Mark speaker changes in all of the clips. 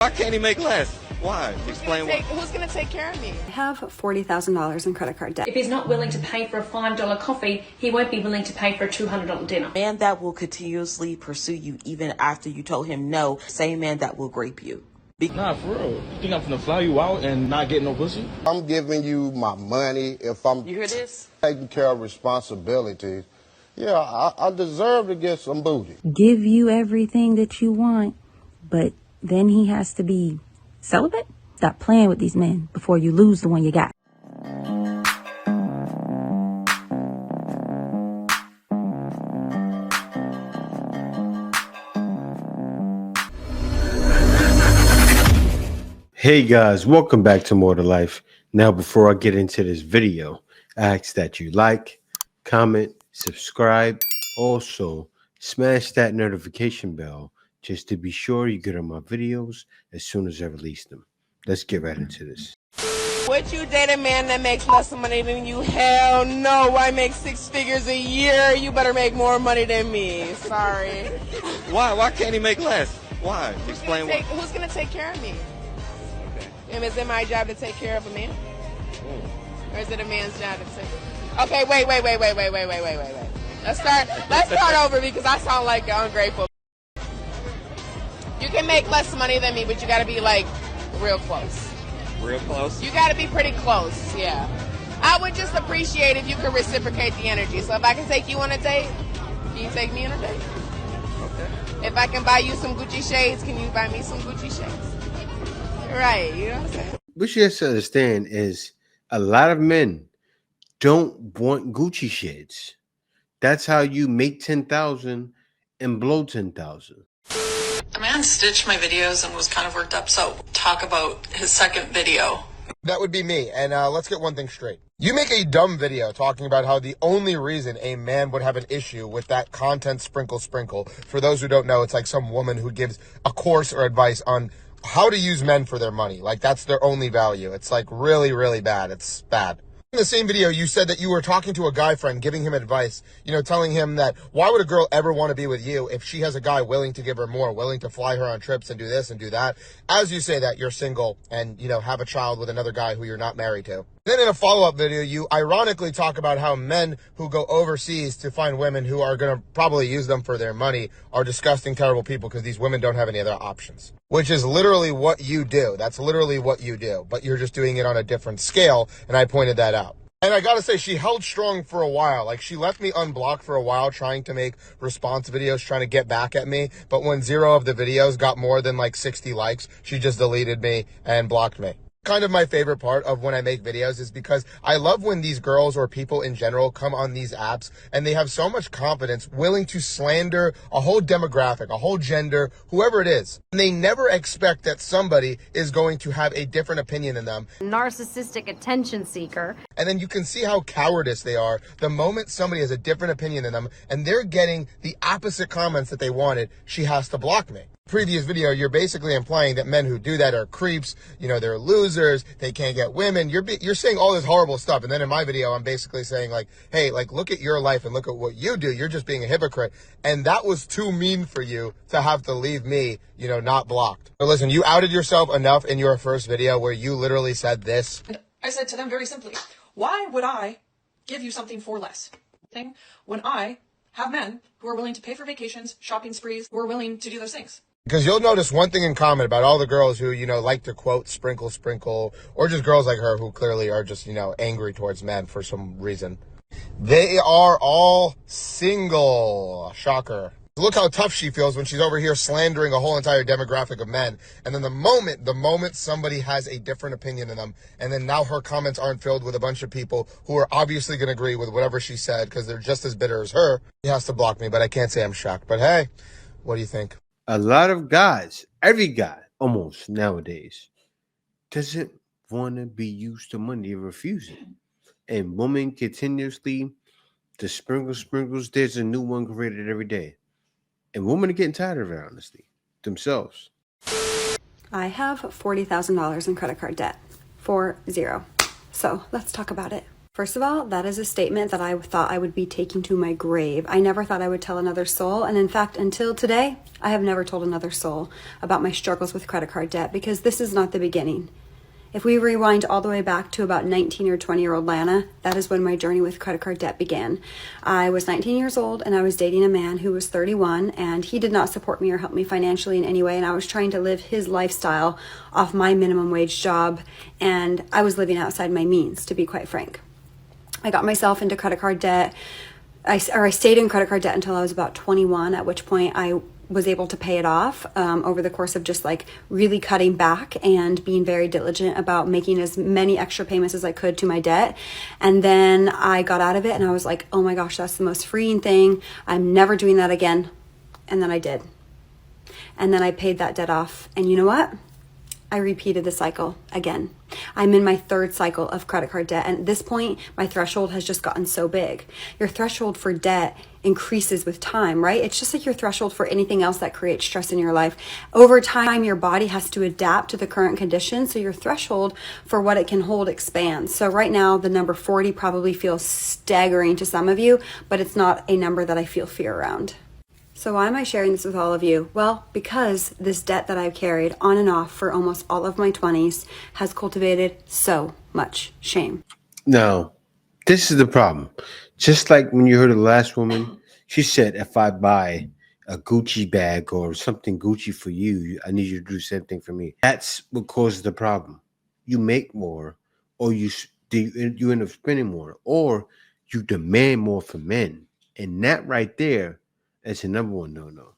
Speaker 1: Why can't he make less? Why? Explain why.
Speaker 2: Who's going to take care of me?
Speaker 3: I have $40,000 in credit card debt.
Speaker 4: If he's not willing to pay for a $5 coffee, he won't be willing to pay for a $200 dinner.
Speaker 5: A man that will continuously pursue you even after you told him no, same man that will grape you.
Speaker 6: Nah, for real. You think I'm finna fly you out and not get no pussy?
Speaker 7: I'm giving you my money. If I'm
Speaker 5: You hear this?
Speaker 7: taking care of responsibilities, yeah, I deserve to get some booty.
Speaker 8: Give you everything that you want, but then he has to be celibate? Stop playing with these men before you lose the one you got.
Speaker 9: Hey guys, welcome back to More to Life. Now, before I get into this video, I ask that you like, comment, subscribe. Also, smash that notification bell just to be sure you get on my videos as soon as I release them. Let's get right into this.
Speaker 2: Would you date a man that makes less money than you? Hell no. I make 6 figures a year. You better make more money than me. Sorry.
Speaker 1: Why? Why can't he make less? Why? Explain why.
Speaker 2: Who's going to take care of me? And is it my job to take care of a man? Or is it a man's job to take? Okay, wait. Let's start over because I sound like ungrateful. You can make less money than me, but you got to be like real close.
Speaker 1: Real close?
Speaker 2: You got to be pretty close, yeah. I would just appreciate if you could reciprocate the energy. So if I can take you on a date, can you take me on a date?
Speaker 1: Okay.
Speaker 2: If I can buy you some Gucci shades, can you buy me some Gucci shades? Right, you know what I'm saying?
Speaker 9: What you have to understand is a lot of men don't want Gucci shades. That's how you make 10,000 and blow 10,000.
Speaker 10: A man stitched my videos and was kind of worked up, so talk about his second video.
Speaker 7: That would be me. And let's get one thing straight. You make a dumb video talking about how the only reason a man would have an issue with that content sprinkle. For those who don't know, it's like some woman who gives a course or advice on how to use men for their money. Like that's their only value. It's like really, really bad. It's bad. In the same video, you said that you were talking to a guy friend, giving him advice, telling him that why would a girl ever want to be with you if she has a guy willing to give her more, willing to fly her on trips and do this and do that. As you say that, you're single and, have a child with another guy who you're not married to. Then in a follow-up video, you ironically talk about how men who go overseas to find women who are going to probably use them for their money are disgusting, terrible people because these women don't have any other options. Which is literally what you do. That's literally what you do. But you're just doing it on a different scale, and I pointed that out. And I gotta say, she held strong for a while. Like, she left me unblocked for a while trying to make response videos, trying to get back at me. But when 0 of the videos got more than like 60 likes, she just deleted me and blocked me. Kind of my favorite part of when I make videos is because I love when these girls or people in general come on these apps and they have so much confidence, willing to slander a whole demographic, a whole gender, whoever it is. And they never expect that somebody is going to have a different opinion than them.
Speaker 11: Narcissistic attention seeker.
Speaker 7: And then you can see how cowardice they are the moment somebody has a different opinion than them and they're getting the opposite comments that they wanted. She has to block me. Previous video, you're basically implying that men who do that are creeps, they're losers, they can't get women. You're saying all this horrible stuff. And then in my video, I'm basically saying like, hey, like look at your life and look at what you do. You're just being a hypocrite. And that was too mean for you to have to leave me, not blocked. But listen, you outed yourself enough in your first video where you literally said this.
Speaker 10: And I said to them very simply, why would I give you something for less? When I have men who are willing to pay for vacations, shopping sprees, who are willing to do those things.
Speaker 7: Because you'll notice one thing in common about all the girls who, like to quote sprinkle, or just girls like her who clearly are just, angry towards men for some reason. They are all single. Shocker. Look how tough she feels when she's over here slandering a whole entire demographic of men. And then the moment somebody has a different opinion than them, and then now her comments aren't filled with a bunch of people who are obviously going to agree with whatever she said because they're just as bitter as her, he has to block me. But I can't say I'm shocked. But hey, what do you think?
Speaker 9: A lot of guys, every guy almost nowadays, doesn't want to be used to money and refuse it. And women continuously, the sprinkles, there's a new one created every day. And women are getting tired of it, honestly, themselves.
Speaker 3: I have $40,000 in credit card debt. 40. So let's talk about it. First of all, that is a statement that I thought I would be taking to my grave. I never thought I would tell another soul. And in fact, until today, I have never told another soul about my struggles with credit card debt, because this is not the beginning. If we rewind all the way back to about 19 or 20-year-old Lana, that is when my journey with credit card debt began. I was 19 years old and I was dating a man who was 31, and he did not support me or help me financially in any way, and I was trying to live his lifestyle off my minimum wage job, and I was living outside my means, to be quite frank. I got myself into credit card debt. I stayed in credit card debt until I was about 21, at which point I was able to pay it off over the course of just like really cutting back and being very diligent about making as many extra payments as I could to my debt. And then I got out of it and I was like, oh my gosh, that's the most freeing thing. I'm never doing that again. And then I did. And then I paid that debt off. And you know what? I repeated the cycle again. I'm in my third cycle of credit card debt. And at this point, my threshold has just gotten so big. Your threshold for debt increases with time, right? It's just like your threshold for anything else that creates stress in your life. Over time, your body has to adapt to the current conditions. So your threshold for what it can hold expands. So right now, the number 40 probably feels staggering to some of you, but it's not a number that I feel fear around. So why am I sharing this with all of you? Well, because this debt that I've carried on and off for almost all of my 20s has cultivated so much shame.
Speaker 9: Now, this is the problem. Just like when you heard of the last woman, she said, if I buy a Gucci bag or something Gucci for you, I need you to do the same thing for me. That's what causes the problem. You make more, or you end up spending more, or you demand more from men. And that right there, that's the number one no-no.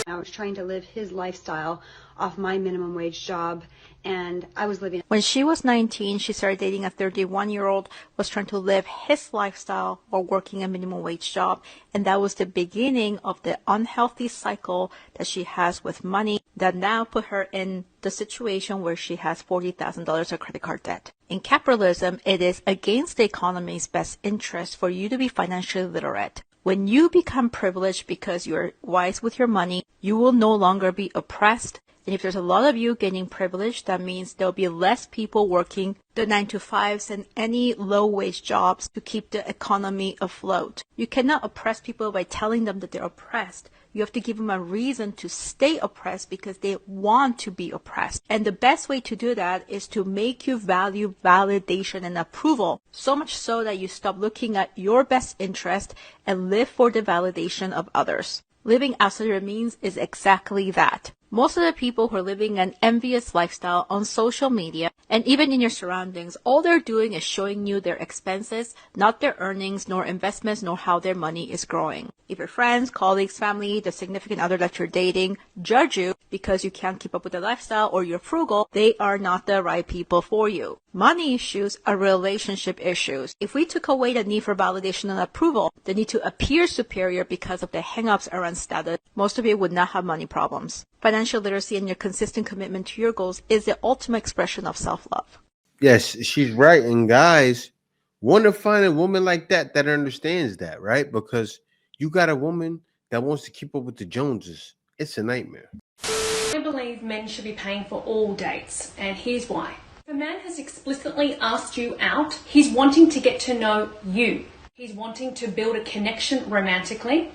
Speaker 3: I was trying to live his lifestyle off my minimum wage job, and I was living.
Speaker 12: When she was 19, she started dating a 31-year-old, was trying to live his lifestyle while working a minimum wage job. And that was the beginning of the unhealthy cycle that she has with money that now put her in the situation where she has $40,000 of credit card debt. In capitalism, it is against the economy's best interest for you to be financially literate. When you become privileged because you're wise with your money, you will no longer be oppressed. And if there's a lot of you getting privileged, that means there'll be less people working the 9-to-5s and any low-wage jobs to keep the economy afloat. You cannot oppress people by telling them that they're oppressed. You have to give them a reason to stay oppressed because they want to be oppressed. And the best way to do that is to make you value validation and approval, so much so that you stop looking at your best interest and live for the validation of others. Living outside your means is exactly that. Most of the people who are living an envious lifestyle on social media and even in your surroundings, all they're doing is showing you their expenses, not their earnings, nor investments, nor how their money is growing. If your friends, colleagues, family, the significant other that you're dating judge you because you can't keep up with the lifestyle or you're frugal, they are not the right people for you. Money issues are relationship issues. If we took away the need for validation and approval, the need to appear superior because of the hang-ups around status, most of you would not have money problems. Financial literacy and your consistent commitment to your goals is the ultimate expression of self-love.
Speaker 9: Yes, she's right. And guys want to find a woman like that that understands that, right? Because you got a woman that wants to keep up with the Joneses. It's a nightmare.
Speaker 4: I believe men should be paying for all dates, and here's why. If a man has explicitly asked you out, he's wanting to get to know you. He's wanting to build a connection romantically,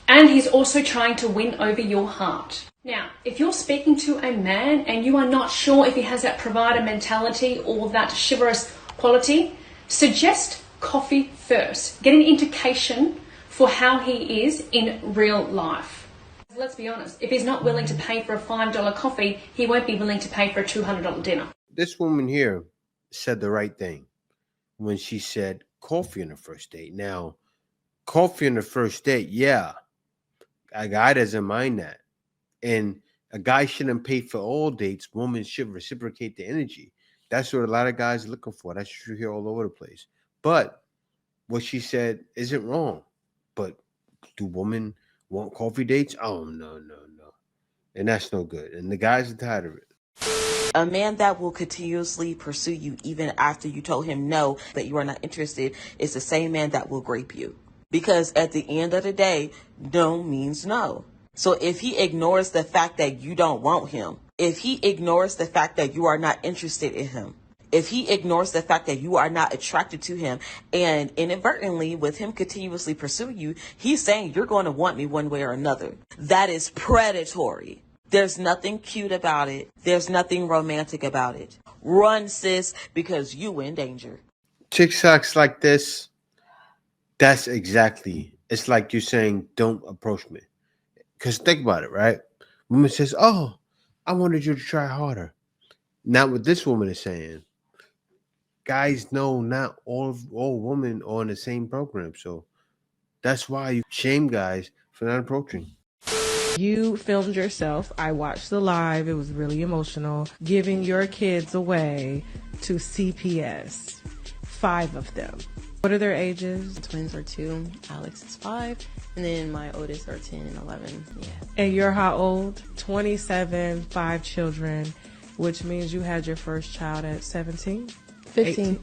Speaker 4: and he's also trying to win over your heart. Now, if you're speaking to a man and you are not sure if he has that provider mentality or that chivalrous quality, suggest coffee first. Get an indication for how he is in real life. Let's be honest, if he's not willing to pay for a $5 coffee, he won't be willing to pay for a $200 dinner.
Speaker 9: This woman here said the right thing when she said coffee on the first date. Now, coffee on the first date, yeah, a guy doesn't mind that. And a guy shouldn't pay for all dates. Women should reciprocate the energy. That's what a lot of guys are looking for. That's true here all over the place. But what she said isn't wrong. But do women want coffee dates? Oh, no. And that's no good. And the guys are tired of it.
Speaker 5: A man that will continuously pursue you even after you told him no, that you are not interested, is the same man that will grape you. Because at the end of the day, no means no. So if he ignores the fact that you don't want him, if he ignores the fact that you are not interested in him, If he ignores the fact that you are not attracted to him, and inadvertently with him continuously pursuing you, he's saying you're going to want me one way or another. That is predatory. There's nothing cute about it. There's nothing romantic about it. Run, sis, because you in danger.
Speaker 9: Chick socks like this, that's exactly. It's like you saying, don't approach me. Because think about it, right? Woman says, oh, I wanted you to try harder. Not what this woman is saying. Guys know not all women are on the same program. So that's why you shame guys for not approaching.
Speaker 13: You filmed yourself. I watched the live. It was really emotional. Giving your kids away to CPS. 5 of them. What are their ages?
Speaker 14: Twins are 2. Alex is 5. And then my oldest are 10 and 11. Yeah.
Speaker 13: And you're how old? 27, 5 children, which means you had your first child at 17?
Speaker 14: 15.
Speaker 13: 18?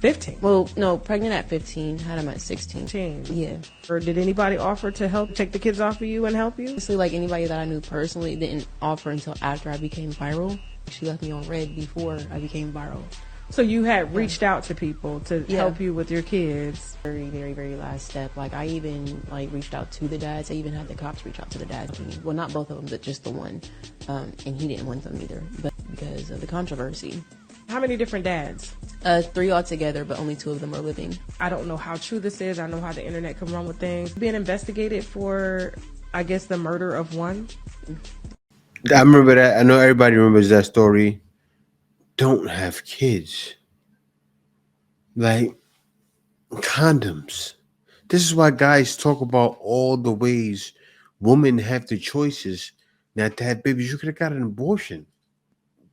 Speaker 13: 15?
Speaker 14: Well, no, pregnant at 15. Had him at 16. Yeah.
Speaker 13: Or did anybody offer to help take the kids off of you and help you?
Speaker 14: Honestly, like anybody that I knew personally didn't offer until after I became viral. She left me on red before I became viral.
Speaker 13: So you had reached out to people to help you with your kids.
Speaker 14: Very, very, very last step. Like I even reached out to the dads. I even had the cops reach out to the dads. Well, not both of them, but just the one. And he didn't want them either, but because of the controversy.
Speaker 13: How many different dads?
Speaker 14: 3 altogether, but only 2 of them are living.
Speaker 13: I don't know how true this is. I know how the internet can run with things. Being investigated for, I guess, the murder of one.
Speaker 9: I remember that. I know everybody remembers that story. Don't have kids. Like condoms. This is why guys talk about all the ways women have the choices not to have babies. You could have got an abortion.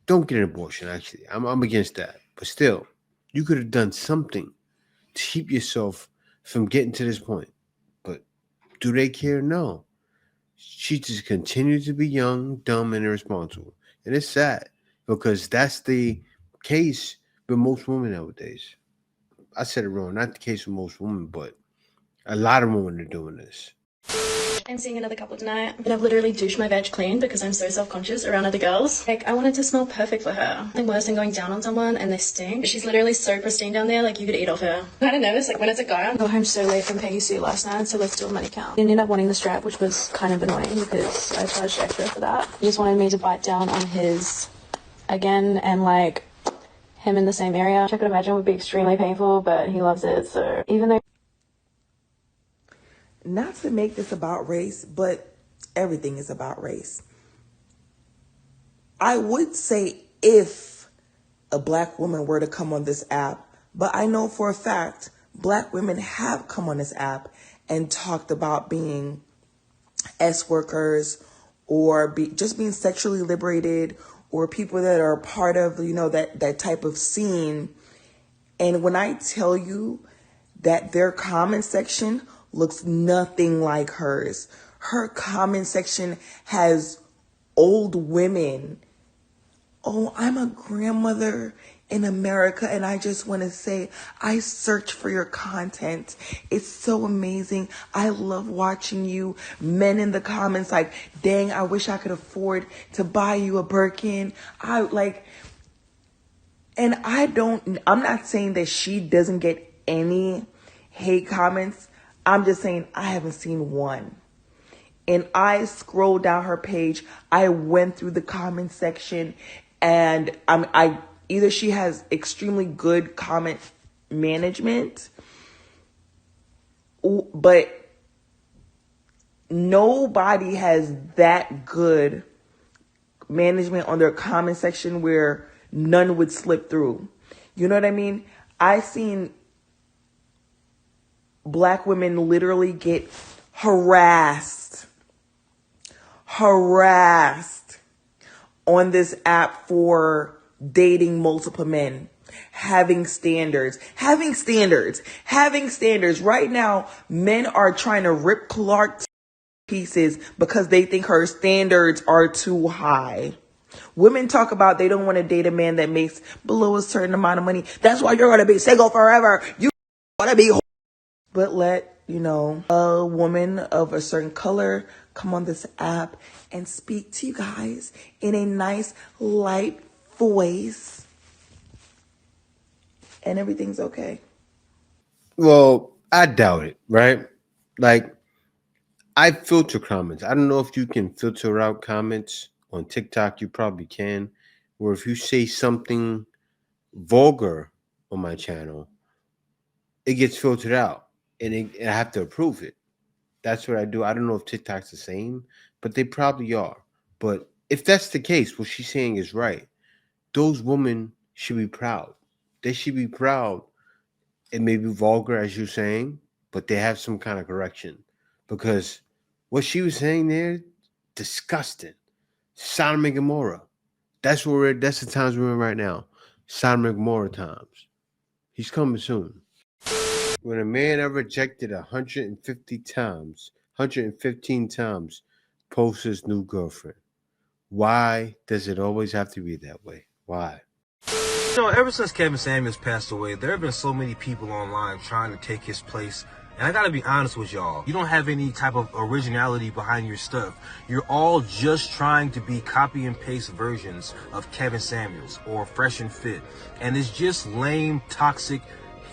Speaker 9: Don't get an abortion, actually. I'm against that. But still, you could have done something to keep yourself from getting to this point. But do they care? No. She just continues to be young, dumb, and irresponsible. And it's sad because that's the case with most women nowadays. I said it wrong. Not the case with most women, but a lot of women are doing this.
Speaker 15: I'm seeing another couple tonight, and I've literally douched my veg clean because I'm so self-conscious around other girls. Like, I wanted to smell perfect for her. Nothing worse than going down on someone and they stink. She's literally so pristine down there, like you could eat off her. I'm kind of nervous, like when it's a guy. I got home so late from Peggy's suit last night, so let's do a money count. He ended up wanting the strap, which was kind of annoying because I charged extra for that. He just wanted me to bite down on his again and like him in the same area, which I could imagine would be extremely painful, but he loves it, so even though...
Speaker 16: Not to make this about race, but everything is about race. I would say if a black woman were to come on this app, but I know for a fact black women have come on this app and talked about being S-workers or just being sexually liberated or people that are part of, that type of scene. And when I tell you that their comment section looks nothing like hers. Her comment section has old women. Oh, I'm a grandmother in America, and I just want to say I search for your content. It's so amazing. I love watching you. Men in the comments like, dang, I wish I could afford to buy you a Birkin. I'm not saying that she doesn't get any hate comments. I'm just saying I haven't seen one. And I scrolled down her page. I went through the comment section, and either she has extremely good comment management, but nobody has that good management on their comment section where none would slip through. You know what I mean? I've seen black women literally get harassed on this app for dating multiple men, having standards. Right now, men are trying to rip Clark to pieces because they think her standards are too high. Women talk about they don't want to date a man that makes below a certain amount of money. That's why you're going to be single forever. You want to be. But let, a woman of a certain color come on this app and speak to you guys in a nice, light voice. and everything's okay.
Speaker 9: Well, I doubt it, right? Like, I filter comments. I don't know if you can filter out comments on TikTok. You probably can. Where if you say something vulgar on my channel, it gets filtered out, and I have to approve it. That's what I do. I don't know if TikTok's the same, but they probably are. But if that's the case, what she's saying is right. Those women should be proud. They should be proud. It may be vulgar, as you're saying, but they have some kind of correction. Because what she was saying there, disgusting. Sodom and Gomorrah. That's the times we're in right now. Sodom and Gomorrah times. He's coming soon. When a man are rejected 150 times, 115 times, posts his new girlfriend. Why does it always have to be that way? Why?
Speaker 17: You know, ever since Kevin Samuels passed away, there have been so many people online trying to take his place. And I gotta be honest with y'all, you don't have any type of originality behind your stuff. You're all just trying to be copy and paste versions of Kevin Samuels or Fresh and Fit. And it's just lame, toxic,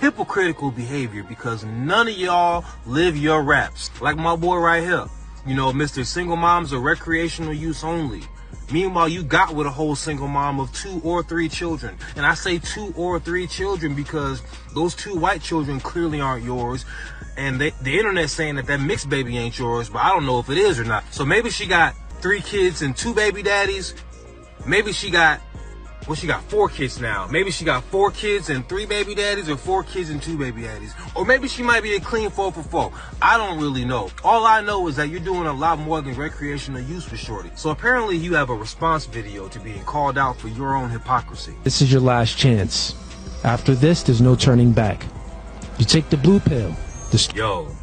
Speaker 17: hypocritical behavior because none of y'all live your raps. Like my boy right here. You know, Mr. Single Moms are recreational use only. Meanwhile, you got with a whole single mom of 2 or 3 children. And I say 2 or 3 children because those 2 white children clearly aren't yours. And the internet's saying that mixed baby ain't yours, but I don't know if it is or not. So maybe she got 3 kids and 2 baby daddies. Maybe she got 4 kids now. Maybe she got 4 kids and 3 baby daddies, or 4 kids and 2 baby daddies. Or maybe she might be a clean 4 for 4. I don't really know. All I know is that you're doing a lot more than recreational use with shorty. So apparently you have a response video to being called out for your own hypocrisy.
Speaker 18: This is your last chance. After this, there's no turning back. You take the blue pill.
Speaker 17: Yo,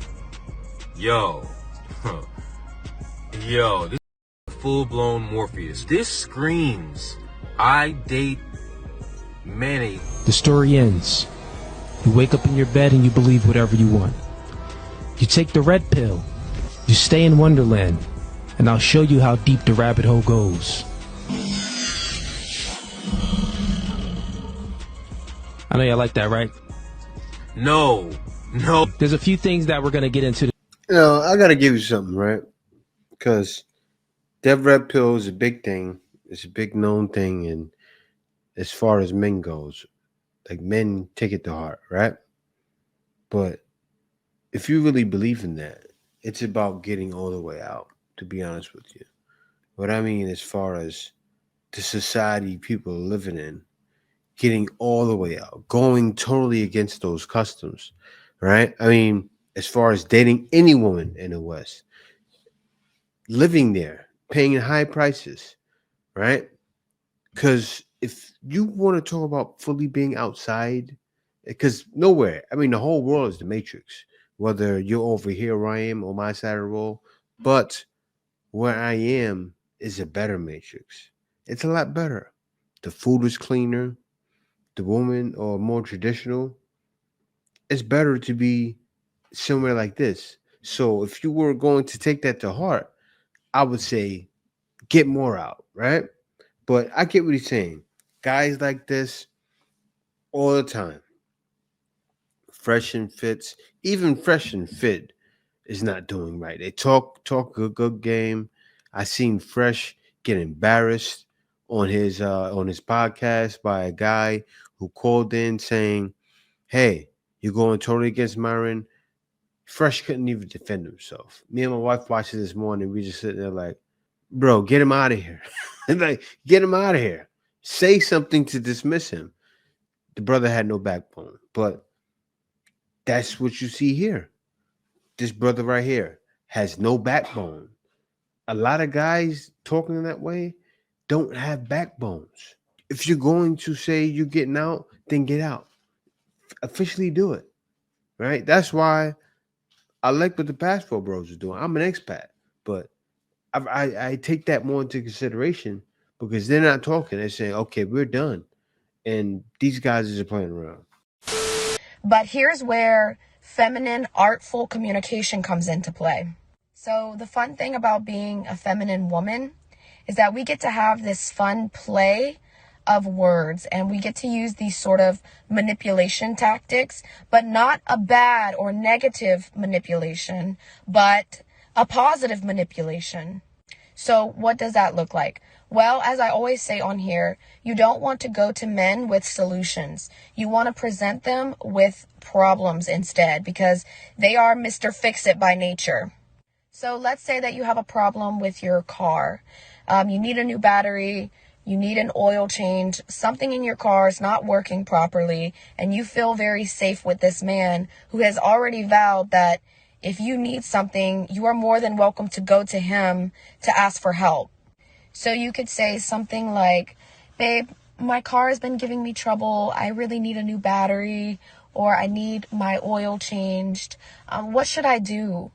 Speaker 17: this is full-blown Morpheus. This screams, I date many.
Speaker 18: The story ends. You wake up in your bed and you believe whatever you want. You take the red pill. You stay in Wonderland, and I'll show you how deep the rabbit hole goes. I know y'all like that, right?
Speaker 17: No.
Speaker 18: There's a few things that we're going to get into.
Speaker 9: I got to give you something, right? Because that red pill is a big thing. It's a big known thing. And as far as men goes, like, men take it to heart, right? But if you really believe in that, it's about getting all the way out, to be honest with you. What I mean, as far as the society people are living in, getting all the way out, going totally against those customs, right? I mean, as far as dating any woman in the West, living there, paying high prices, right? Because if you want to talk about fully being outside, because nowhere, I mean, the whole world is the Matrix, whether you're over here where I am on my side of the world, but where I am is a better Matrix. It's a lot better. The food is cleaner. The women are more traditional. It's better to be somewhere like this. So if you were going to take that to heart, I would say get more out, right? But I get what he's saying. Guys like this all the time. Fresh and Fits, even Fresh and Fit is not doing right. They talk a good game. I seen Fresh get embarrassed on his podcast by a guy who called in saying, "Hey, you're going totally against Myron." Fresh couldn't even defend himself. Me and my wife watched it this morning. We just sitting there like, bro, get him out of here. Like, get him out of here. Say something to dismiss him. The brother had no backbone. But that's what you see here. This brother right here has no backbone. A lot of guys talking in that way don't have backbones. If you're going to say you're getting out, then get out. Officially do it. Right? That's why I like what the Passport Bros are doing. I'm an expat, but I take that more into consideration because they're not talking. They're saying, okay, we're done. And these guys are just playing around.
Speaker 19: But here's where feminine, artful communication comes into play. So the fun thing about being a feminine woman is that we get to have this fun play of words, and we get to use these sort of manipulation tactics, but not a bad or negative manipulation, but a positive manipulation. So what does that look like? Well, as I always say on here, you don't want to go to men with solutions. You want to present them with problems instead, because they are Mr. Fix-It by nature. So let's say that you have a problem with your car. You need a new battery, you need an oil change, something in your car is not working properly, and you feel very safe with this man who has already vowed that if you need something, you are more than welcome to go to him to ask for help. So you could say something like, babe, my car has been giving me trouble. I really need a new battery, or I need my oil changed. What should I do?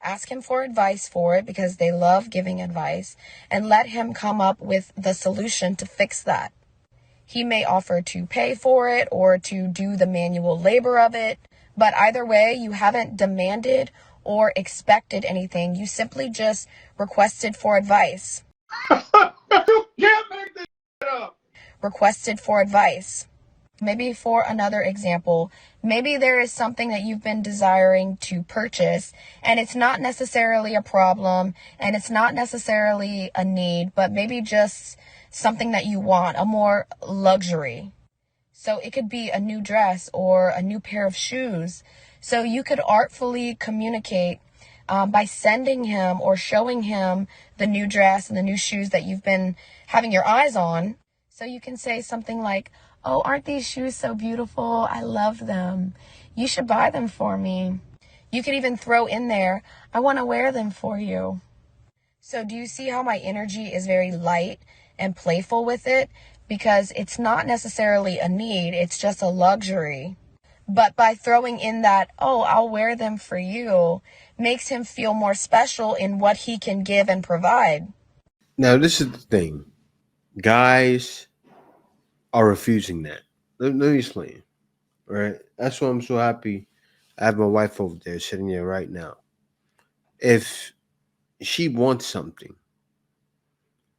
Speaker 19: Ask him for advice for it, because they love giving advice, and let him come up with the solution to fix that. He may offer to pay for it or to do the manual labor of it, but either way, you haven't demanded or expected anything. You simply just requested for advice.
Speaker 20: You can't make this shit up.
Speaker 19: Requested for advice. Maybe for another example, maybe there is something that you've been desiring to purchase, and it's not necessarily a problem, and it's not necessarily a need, but maybe just something that you want, a more luxury. So it could be a new dress or a new pair of shoes. So you could artfully communicate by sending him or showing him the new dress and the new shoes that you've been having your eyes on. So you can say something like, oh, aren't these shoes so beautiful? I love them. You should buy them for me. You could even throw in there, I want to wear them for you. So do you see how my energy is very light and playful with it? Because it's not necessarily a need, it's just a luxury. But by throwing in that, oh, I'll wear them for you, makes him feel more special in what he can give and provide.
Speaker 9: Now, this is the thing. Guys are refusing that. Let me explain. Right? That's why I'm so happy I have my wife over there sitting there right now. If she wants something,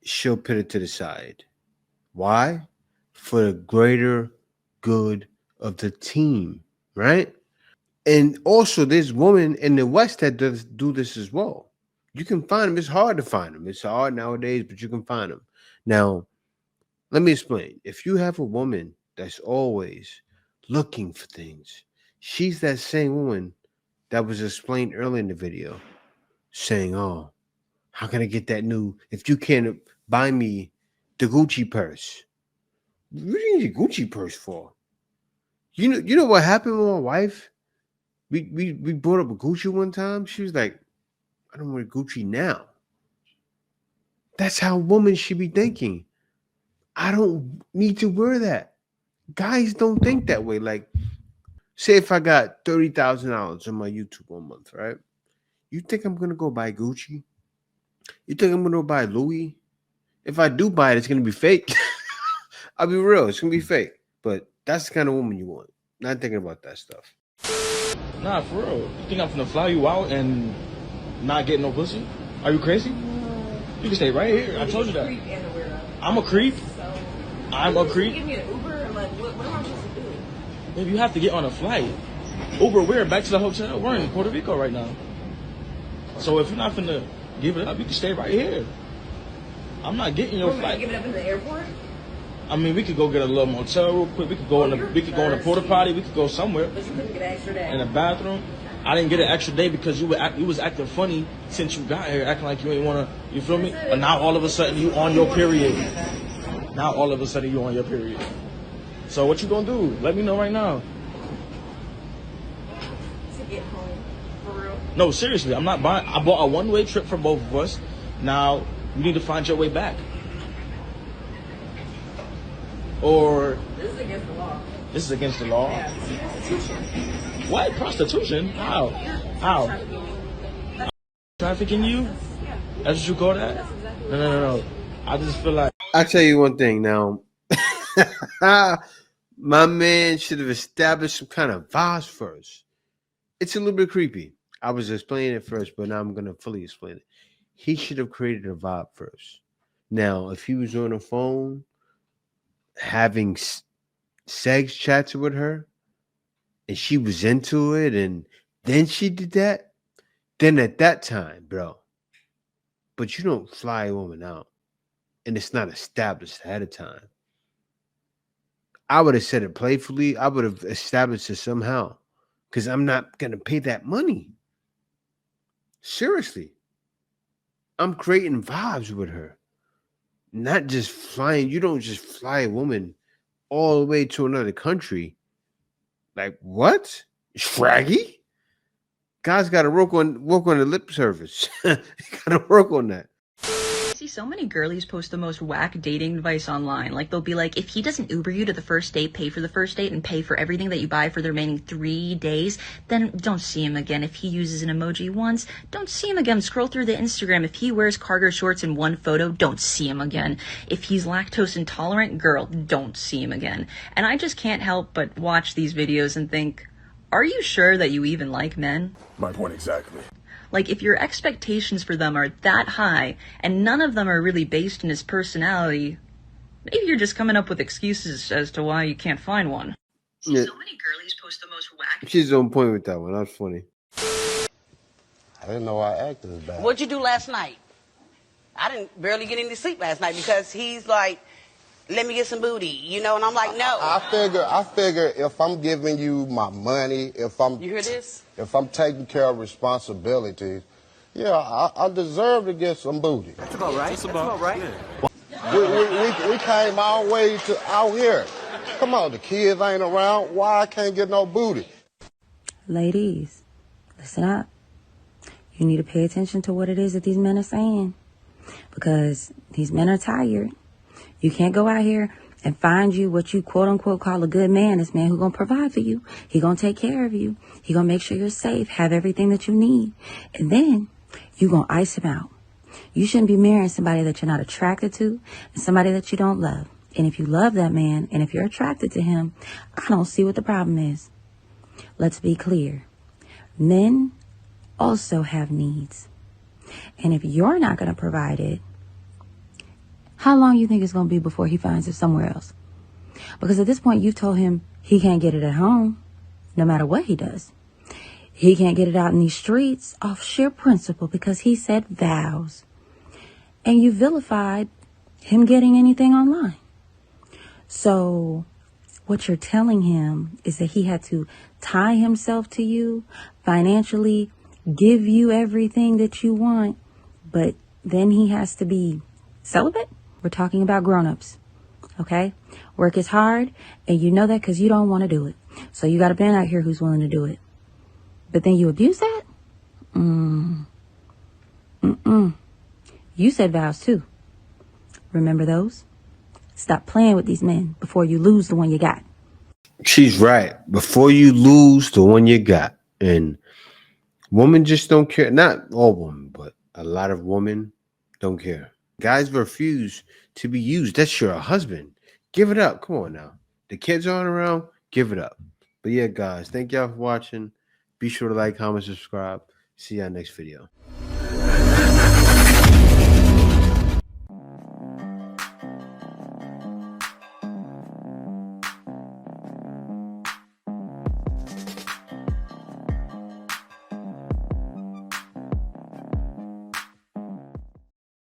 Speaker 9: she'll put it to the side. Why? For the greater good of the team, right? And also, there's women in the West that do this as well. You can find them. It's hard to find them. It's hard nowadays, but you can find them. Now, let me explain. If you have a woman that's always looking for things, she's that same woman that was explained earlier in the video, saying, oh, how can I get that new, if you can't buy me the Gucci purse? What do you need a Gucci purse for? You know what happened with my wife? We brought up a Gucci one time. She was like, I don't wear Gucci now. That's how women should be thinking. I don't need to wear that. Guys don't think that way. Like, say if I got $30,000 on my YouTube 1 month, right? You think I'm gonna go buy Gucci? You think I'm gonna go buy Louis? If I do buy it, it's gonna be fake. I'll be real, it's gonna be fake. But that's the kind of woman you want. Not thinking about that stuff.
Speaker 6: Nah, for real. You think I'm finna fly you out and not get no pussy? Are you crazy? You can stay right here. I told you that. I'm a creep. I'm a creep.
Speaker 2: Give me an Uber? Like, what am I supposed to do?
Speaker 6: Baby, you have to get on a flight. Uber where? Back to the hotel. We're in Puerto Rico right now. So if you're not finna give it up, you can stay right here. I'm not getting your flight.
Speaker 2: Give it up in the airport?
Speaker 6: I mean, we could go get a little motel real quick. We could go in a porta potty. We could go somewhere.
Speaker 2: But you couldn't get an extra day.
Speaker 6: In the bathroom. I didn't get an extra day because you was acting funny since you got here, acting like you ain't wanna. You feel me? But now all of a sudden you on your period. Now all of a sudden you on your period. So what you gonna do? Let me know right now.
Speaker 2: To get home, for real?
Speaker 6: No, seriously, I'm not buying. I bought a one-way trip for both of us. Now you need to find your way back. Or
Speaker 2: This is against the law.
Speaker 6: this is against the law.
Speaker 2: Yeah, it's prostitution.
Speaker 6: What? Prostitution? How? How? Trafficking you? That's what you call that? No. I just feel like
Speaker 9: I'll tell you one thing now. My man should have established some kind of vibes first. It's a little bit creepy. I was explaining it first, but now I'm going to fully explain it. He should have created a vibe first. Now, if he was on the phone, having sex chats with her and she was into it and then she did that, then at that time, bro. But you don't fly a woman out and it's not established ahead of time. I would have said it playfully. I would have established it somehow because I'm not going to pay that money. Seriously. I'm creating vibes with her. Not just flying. You don't just fly a woman all the way to another country. Like, what? Fraggy? Guys got to work on the lip service. You got to work on that.
Speaker 21: I see so many girlies post the most whack dating advice online. Like, they'll be like, if he doesn't Uber you to the first date, pay for the first date, and pay for everything that you buy for the remaining 3 days, then don't see him again. If he uses an emoji once, don't see him again. Scroll through the Instagram. If he wears cargo shorts in one photo, don't see him again. If he's lactose intolerant, girl, don't see him again. And I just can't help but watch these videos and think, are you sure that you even like men?
Speaker 22: My point exactly.
Speaker 21: Like, if your expectations for them are that high, and none of them are really based in his personality, maybe you're just coming up with excuses as to why you can't find one.
Speaker 9: Yeah.
Speaker 21: So many girlies post the most whack.
Speaker 9: She's on point with that one. That's funny.
Speaker 23: I didn't know I acted as bad.
Speaker 24: What'd you do last night? I didn't barely get any sleep last night because he's like, let me get some booty, you know, and I'm like, no.
Speaker 23: I figure if I'm giving you my money, if I'm
Speaker 24: You hear this?
Speaker 23: If I'm taking care of responsibilities, yeah, I deserve to get some booty.
Speaker 24: That's about right. That's about right.
Speaker 23: We came all the way to out here. Come on, the kids ain't around. Why I can't get no booty?
Speaker 8: Ladies, listen up. You need to pay attention to what it is that these men are saying. Because these men are tired. You can't go out here and find you what you quote unquote call a good man. This man who gonna provide for you. He gonna take care of you. He gonna make sure you're safe, have everything that you need. And then you gonna ice him out. You shouldn't be marrying somebody that you're not attracted to and somebody that you don't love. And if you love that man and if you're attracted to him, I don't see what the problem is. Let's be clear. Men also have needs. And if you're not gonna provide it, how long you think it's going to be before he finds it somewhere else? Because at this point, you've told him he can't get it at home, no matter what he does. He can't get it out in these streets off sheer principle because he said vows. And you vilified him getting anything online. So what you're telling him is that he had to tie himself to you financially, give you everything that you want, but then he has to be celibate? We're talking about grown-ups, okay? Work is hard, and you know that because you don't want to do it. So you got a man out here who's willing to do it. But then you abuse that? You said vows too. Remember those? Stop playing with these men before you lose the one you got.
Speaker 9: She's right. Before you lose the one you got. And women just don't care. Not all women, but a lot of women don't care. Guys refuse to be used. That's your husband. Give it up. Come on now. The kids aren't around. Give it up. But yeah, guys, thank y'all for watching. Be sure to like, comment, subscribe. See y'all next video.